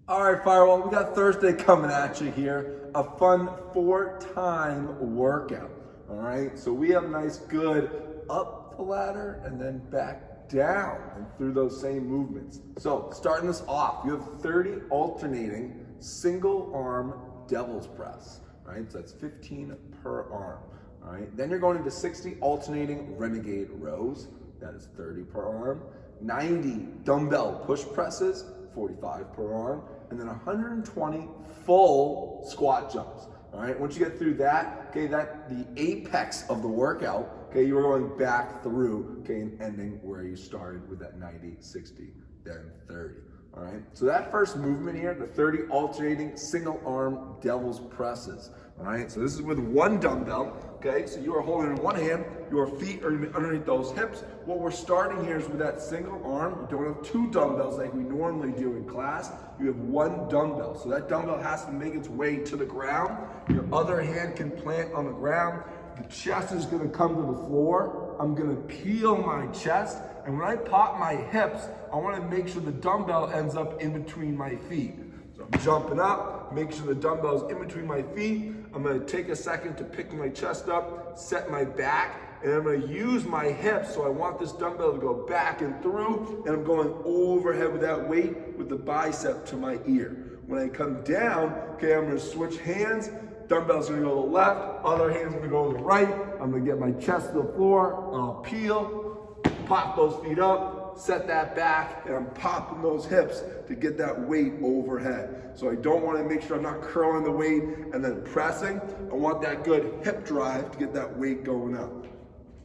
All right, Firewall, we got Thursday coming at you here. A fun 4-time workout, all right? So we have a nice good up the ladder and then back down and through those same movements. So starting this off, you have 30 alternating single arm devil's press, right? So that's 15 per arm, all right? Then you're going into 60 alternating renegade rows. That is 30 per arm. 90 dumbbell push presses, 45 per arm, and then 120 full squat jumps. All right, once you get through that, okay, that the apex of the workout, okay, you are going back through, okay, and ending where you started with that 90, 60, then 30. All right, so that first movement here, the 30 alternating single arm devil's presses. All right, so this is with one dumbbell, okay? So you are holding in one hand, your feet are underneath those hips. What we're starting here is with that single arm. We don't have two dumbbells like we normally do in class. You have one dumbbell. So that dumbbell has to make its way to the ground. Your other hand can plant on the ground. The chest is gonna come to the floor. I'm gonna peel my chest. And when I pop my hips, I wanna make sure the dumbbell ends up in between my feet. So I'm jumping up, make sure the dumbbell's in between my feet. I'm gonna take a second to pick my chest up, set my back, and I'm gonna use my hips. So I want this dumbbell to go back and through, and I'm going overhead with that weight with the bicep to my ear. When I come down, okay, I'm gonna switch hands. Dumbbell's gonna go to the left, other hand's gonna go to the right. I'm gonna get my chest to the floor, I'll peel, pop those feet up, set that back, and I'm popping those hips to get that weight overhead. So I don't wanna make sure I'm not curling the weight and then pressing. I want that good hip drive to get that weight going up.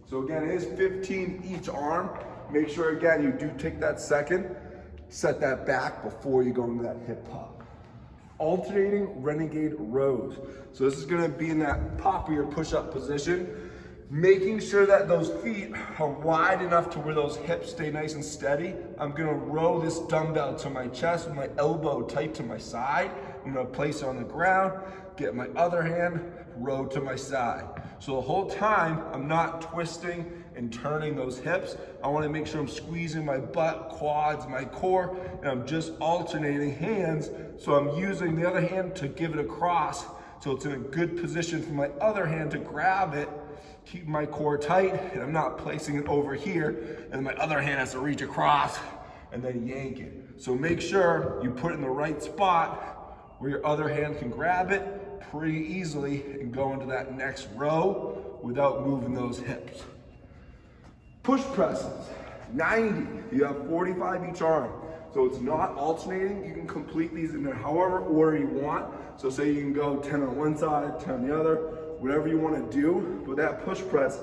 So again, it is 15 each arm. Make sure again, you do take that second, set that back before you go into that hip pop. Alternating renegade rows. So this is gonna be in that pop of your push-up position, making sure that those feet are wide enough to where those hips stay nice and steady. I'm gonna row this dumbbell to my chest with my elbow tight to my side. I'm gonna place it on the ground, get my other hand, row to my side. So the whole time, I'm not twisting and turning those hips. I wanna make sure I'm squeezing my butt, quads, my core, and I'm just alternating hands. So I'm using the other hand to give it across, so it's in a good position for my other hand to grab it, keep my core tight, and I'm not placing it over here, and my other hand has to reach across and then yank it. So make sure you put it in the right spot where your other hand can grab it pretty easily and go into that next row without moving those hips. Push presses, 90, you have 45 each arm. So it's not alternating, you can complete these in however order you want. So say you can go 10 on one side, 10 on the other, whatever you wanna do. But that push press,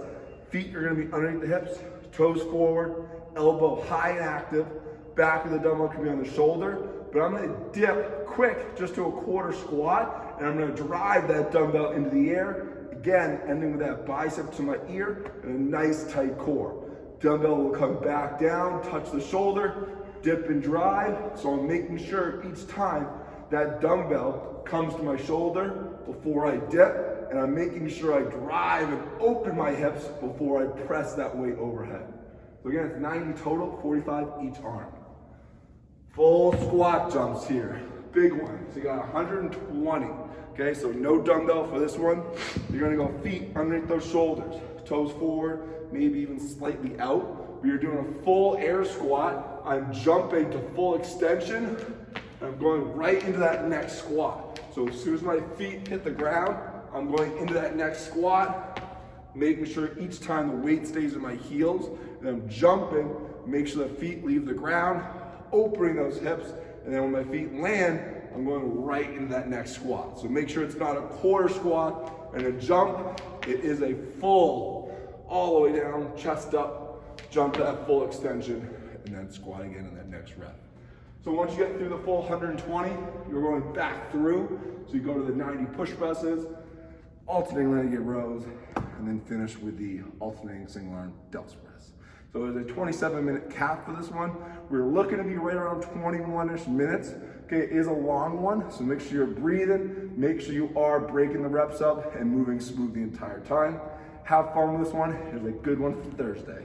feet are gonna be underneath the hips, toes forward, elbow high and active, back of the dumbbell can be on the shoulder, but I'm gonna dip quick just to a quarter squat, and I'm gonna drive that dumbbell into the air, again, ending with that bicep to my ear and a nice tight core. Dumbbell will come back down, touch the shoulder, dip and drive. So I'm making sure each time that dumbbell comes to my shoulder before I dip, and I'm making sure I drive and open my hips before I press that weight overhead. So again, it's 90 total, 45 each arm. Full squat jumps here, big one. So you got 120, okay? So no dumbbell for this one. You're gonna go feet underneath those shoulders, toes forward, maybe even slightly out. We are doing a full air squat. I'm jumping to full extension. I'm going right into that next squat. So as soon as my feet hit the ground, I'm going into that next squat, making sure each time the weight stays in my heels, and I'm jumping, make sure the feet leave the ground, opening those hips, and then when my feet land, I'm going right into that next squat. So make sure it's not a quarter squat and a jump. It is a full, all the way down, chest up, jump to that full extension, and then squat again in that next rep. So once you get through the full 120, you're going back through. So you go to the 90 push presses, alternating renegade rows, and then finish with the alternating single arm devil's press. So there's a 27-minute cap for this one. We're looking to be right around 21-ish minutes. Okay, it is a long one, so make sure you're breathing, make sure you are breaking the reps up and moving smooth the entire time. Have fun with this one. It's a good one for Thursday.